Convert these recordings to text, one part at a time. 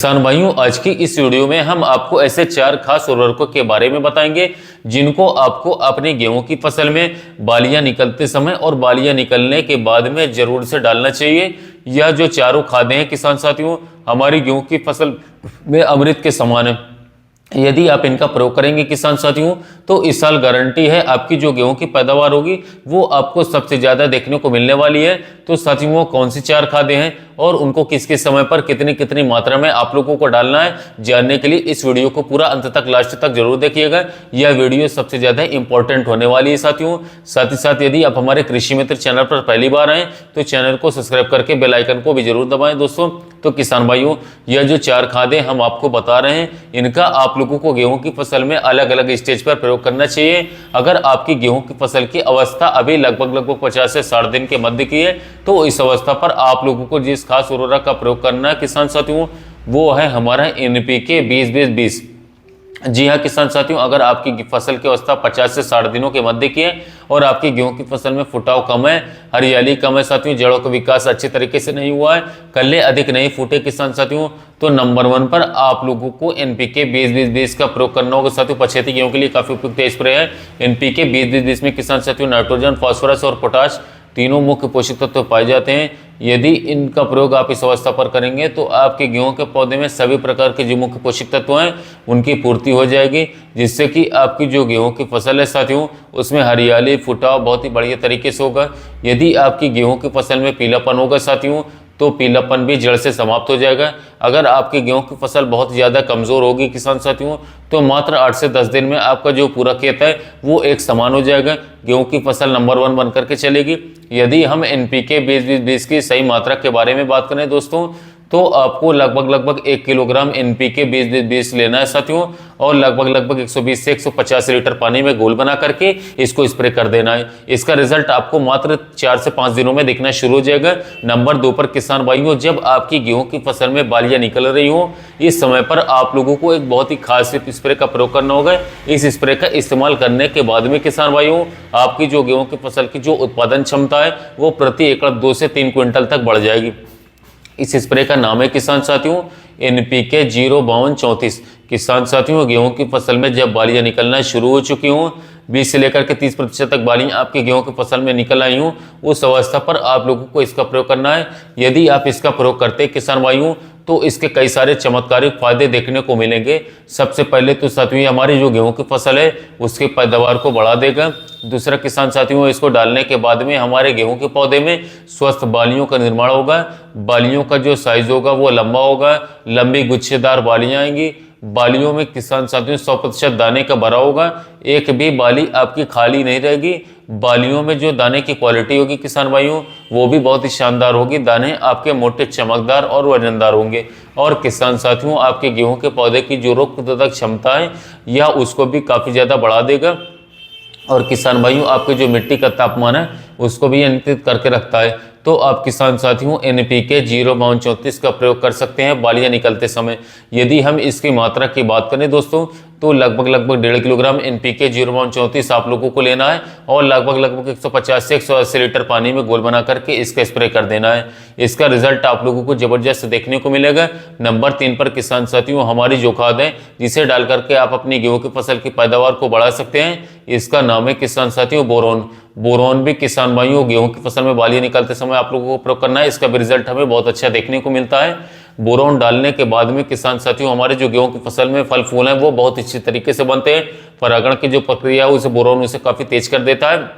किसान भाइयों, आज की इस वीडियो में हम आपको ऐसे 4 खास उर्वरकों के बारे में बताएंगे जिनको आपको अपनी गेहूं की फसल में बालियां निकलते समय और बालियां निकलने के बाद में जरूर से डालना चाहिए। यह जो चारों खादें हैं किसान साथियों, हमारी गेहूं की फसल में अमृत के समान है। यदि आप इनका प्रयोग करेंगे किसान साथियों, तो इस साल गारंटी है आपकी जो गेहूं की पैदावार होगी वो आपको सबसे ज्यादा देखने को मिलने वाली है। तो साथियों, वो कौन सी 4 खादें हैं और उनको किस किस समय पर कितनी कितनी मात्रा में आप लोगों को डालना है, जानने के लिए इस वीडियो को पूरा अंत तक लास्ट तक जरूर देखिएगा। यह वीडियो सबसे ज्यादा इंपॉर्टेंट होने वाली है साथियों। साथ ही साथ यदि आप हमारे कृषि मित्र चैनल पर पहली बार आए तो चैनल को सब्सक्राइब करके बेल आइकन को भी जरूर दबाएं दोस्तों। तो किसान भाइयों, यह जो 4 खादें हम आपको बता रहे हैं, इनका आप लोगों को गेहूं की फसल में अलग अलग स्टेज पर प्रयोग करना चाहिए। अगर आपकी गेहूं की फसल की अवस्था अभी लगभग 50 से 60 दिन के मध्य की है, तो इस अवस्था पर आप लोगों को जिस खास उर्वरक का प्रयोग करना है किसान साथियों, वो है हमारा NPK 20-20-20। जी हाँ किसान साथियों, अगर आपकी फसल की अवस्था 50 से 60 दिनों के मध्य की है और आपकी गेहूं की फसल में फुटाव कम है, हरियाली कम है साथियों, जड़ों का विकास अच्छे तरीके से नहीं हुआ है, कल्ले अधिक नहीं फूटे किसान साथियों, तो नंबर 1 पर आप लोगों को NPK 20-20-20 का प्रयोग करना होगा साथियों। पछेती गेहूं के लिए काफी उपयुक्त स्प्रे है NPK 20-20-20 में किसान साथियों नाइट्रोजन, फास्फोरस और पोटाश तीनों मुख्य पोषक तत्व पाए जाते हैं। यदि इनका प्रयोग आप इस अवस्था पर करेंगे तो आपके गेहूं के पौधे में सभी प्रकार के जो मुख्य पोषक तत्व हैं उनकी पूर्ति हो जाएगी, जिससे कि आपकी जो गेहूं की फसल है साथियों, उसमें हरियाली फुटाव बहुत ही बढ़िया तरीके से होगा। यदि आपकी गेहूं की फसल में पीलापन होगा साथियों, तो पीलापन भी जड़ से समाप्त हो जाएगा। अगर आपकी गेहूं की फसल बहुत ज़्यादा कमज़ोर होगी किसान साथियों, तो मात्र 8 से 10 दिन में आपका जो पूरा खेत है वो एक समान हो जाएगा, गेहूं की फसल नंबर 1 बन करके चलेगी। यदि हम NPK 20-20-20 की सही मात्रा के बारे में बात करें दोस्तों, तो आपको लगभग 1 किलोग्राम NPK 20-20-20 लेना है साथियों, और लगभग 120 से 150 लीटर पानी में घोल बना करके इसको स्प्रे कर देना है। इसका रिजल्ट आपको मात्र 4 से 5 दिनों में दिखना शुरू हो जाएगा। नंबर 2 पर किसान भाइयों, जब आपकी गेहूं की फसल में बालियां निकल रही हो, इस समय पर आप लोगों को एक बहुत ही खास स्प्रे का प्रयोग करना होगा। इस स्प्रे का इस्तेमाल करने के बाद में किसान भाइयों, आपकी जो गेहूं की फसल की जो उत्पादन क्षमता है वो प्रति एकड़ 2 से 3 क्विंटल तक बढ़ जाएगी। इस स्प्रे का नाम है किसान साथियों NPK 052-34। किसान साथियों, गेहूं की फसल में जब बालियां निकलना शुरू हो चुकी हों, 20 से लेकर के 30% तक बालियां आपकी गेहूं की फसल में निकल आई हों, उस अवस्था पर आप लोगों को इसका प्रयोग करना है। यदि आप इसका प्रयोग करते हैं किसान भाइयों, तो इसके कई सारे चमत्कारिक फायदे देखने को मिलेंगे। सबसे पहले तो साथियों, हमारी जो गेहूं की फसल है उसके पैदावार को बढ़ा देगा। दूसरा किसान साथियों, इसको डालने के बाद में हमारे गेहूं के पौधे में स्वस्थ बालियों का निर्माण होगा। बालियों का जो साइज होगा वो लंबा होगा, लंबी गुच्छेदार बालियां आएंगी। बालियों में किसान साथियों 100% दाने का भरा होगा, एक भी बाली आपकी खाली नहीं रहेगी। बालियों में जो दाने की क्वालिटी होगी किसान भाइयों, वो भी बहुत ही शानदार होगी। दाने आपके मोटे, चमकदार और वजनदार होंगे। और किसान साथियों, आपके गेहूं के पौधे की जो रोग प्रतिरोधक क्षमता है यह उसको भी काफ़ी ज़्यादा बढ़ा देगा। और किसान भाइयों, आपके जो मिट्टी का तापमान है उसको भी नियंत्रित करके रखता है। तो आप किसान साथियों NPK 052-34 का प्रयोग कर सकते हैं बालियां निकलते समय। यदि हम इसकी मात्रा की बात करें दोस्तों, तो लगभग 1.5 किलोग्राम NPK 052-34 आप लोगों को लेना है और लगभग 150 से 180 लीटर पानी में घोल बना करके इसका स्प्रे कर देना है। इसका रिजल्ट आप लोगों को जबरदस्त देखने को मिलेगा। नंबर 3 पर किसान साथियों, हमारी जो खाद है जिसे डाल करके आप अपनी गेहूं की फसल की पैदावार को बढ़ा सकते हैं, इसका नाम है किसान साथियों बोरोन। बोरोन भी किसान भाइयों, गेहूं की फसल में बालियां निकलते समय आप लोगों को प्रयोग करना है। इसका भी रिजल्ट हमें बहुत अच्छा देखने को मिलता है। बोरोन डालने के बाद में किसान साथियों, हमारे जो गेहूं की फसल में फल फूल हैं वो बहुत अच्छी तरीके से बनते हैं। परागण की जो प्रक्रिया है उसे बोरोन उसे काफी तेज कर देता है।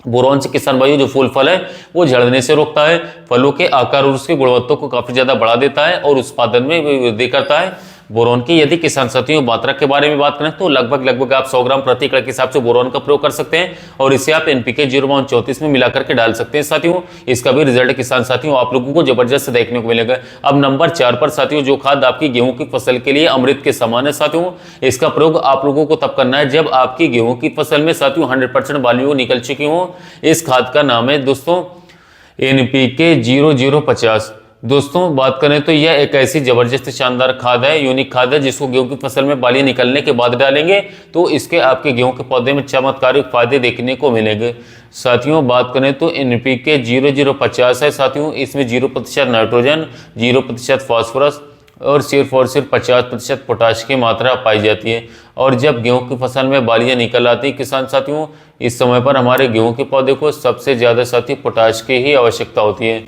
बोरोन से किसान भाइयों जो फूल फल है वो झड़ने से रोकता है, फलों के आकार और उसकी गुणवत्ता को काफी ज्यादा बढ़ा देता है और उत्पादन में वृद्धि करता है। बोरोन की यदि किसान साथियों मात्रा के बारे में बात करें तो लगभग आप 100 ग्राम प्रति एकड़ के हिसाब से बोरोन का प्रयोग कर सकते हैं और इसे आप NPK 052-34 में मिलाकर के डाल सकते हैं साथियों। इसका भी रिजल्ट किसान साथियों आप लोगों को जबरदस्त देखने को मिलेगा। अब नंबर 4 पर साथियों, जो खाद आपकी गेहूं की फसल के लिए अमृत के समान है साथियों, इसका प्रयोग आप लोगों को तब करना है जब आपकी गेहूं की फसल में साथियों 100% बालियां निकल चुकी हों। इस खाद का नाम है दोस्तों NPK 0050। दोस्तों बात करें तो यह एक ऐसी जबरदस्त शानदार खाद है, यूनिक खाद है, जिसको गेहूं की फसल में बालियां निकलने के बाद डालेंगे तो इसके आपके गेहूं के पौधे में चमत्कारिक फायदे देखने को मिलेंगे। साथियों बात करें तो NPK 0050 है साथियों, इसमें 0% नाइट्रोजन, 0% फास्फोरस और सिर्फ 50% पोटाश की मात्रा पाई जाती है। और जब गेहूं की फसल में बालियां निकल आती हैं किसान साथियों, इस समय पर हमारे गेहूं के पौधे को सबसे ज़्यादा साथी पोटाश की ही आवश्यकता होती है।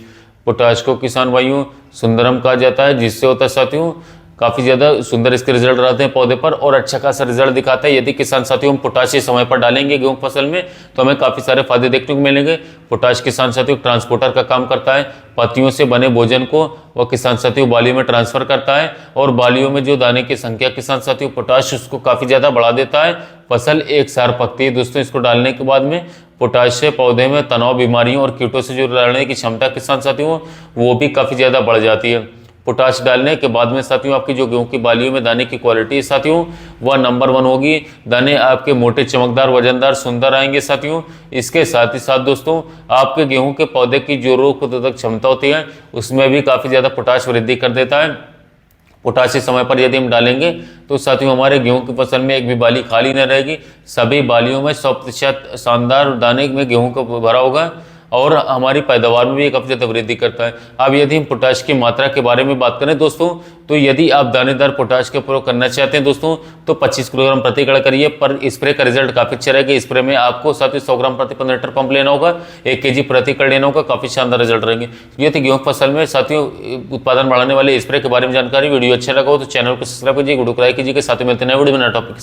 पोटाश को किसान भाइयों सुंदरम कहा जाता है, जिससे होता है साथियों काफ़ी ज़्यादा सुंदर इसके रिजल्ट रहते हैं पौधे पर और अच्छा खासा रिजल्ट दिखाता है। यदि किसान साथियों हम पोटाश इस समय पर डालेंगे गेहूं फसल में तो हमें काफ़ी सारे फायदे देखने को मिलेंगे। पोटाश किसान साथियों ट्रांसपोर्टर का काम करता है, पत्तियों से बने भोजन को वह किसान साथियों बालियों में ट्रांसफर करता है और बालियों में जो दाने की संख्या किसान साथियों पोटाश उसको काफ़ी ज़्यादा बढ़ा देता है। फसल एक सार पकती है दोस्तों। इसको डालने के बाद में पोटाश से पौधे में तनाव, बीमारियों और कीटों से जो लड़ने की क्षमता किसान साथियों वो भी काफ़ी ज़्यादा बढ़ जाती है। पोटाश डालने के बाद में साथियों आपकी जो गेहूं की बालियों में दाने की क्वालिटी है साथियों वह नंबर 1 होगी। दाने आपके मोटे, चमकदार, वजनदार, सुंदर आएंगे साथियों। इसके साथ ही साथ दोस्तों आपके गेहूं के पौधे की जो रोग प्रतिरोधक क्षमता होती है उसमें भी काफ़ी ज़्यादा पोटाश वृद्धि कर देता है। पोटाश इस समय पर यदि हम डालेंगे तो साथियों हमारे गेहूं की फसल में एक भी बाली खाली न रहेगी। सभी बालियों में 100% शानदार दाने में गेहूं को भरा होगा और हमारी पैदावार में भी काफ़ी ज़्यादा वृद्धि करता है। अब यदि हम पोटाश की मात्रा के बारे में बात करें दोस्तों, तो यदि आप दानेदार पोटाश का प्रयोग करना चाहते हैं दोस्तों तो 25 किलोग्राम प्रति एकड़ करिए। पर स्प्रे का रिजल्ट काफ़ी अच्छा रहेगा। स्प्रे में आपको साथ ही 100 ग्राम प्रति 15 लीटर पंप लेना होगा, 1 केजी प्रति एकड़ लेना होगा। काफ़ी शानदार रिजल्ट रहेंगे। ये थी गेहूं फसल में साथियों उत्पादन बढ़ाने वाले स्प्रे के बारे में जानकारी। वीडियो अच्छा लगा हो तो चैनल को सब्सक्राइब कीजिए, वीडियो को लाइक कीजिए। साथ ही मिलते हैं नए वीडियो में नए टॉपिक।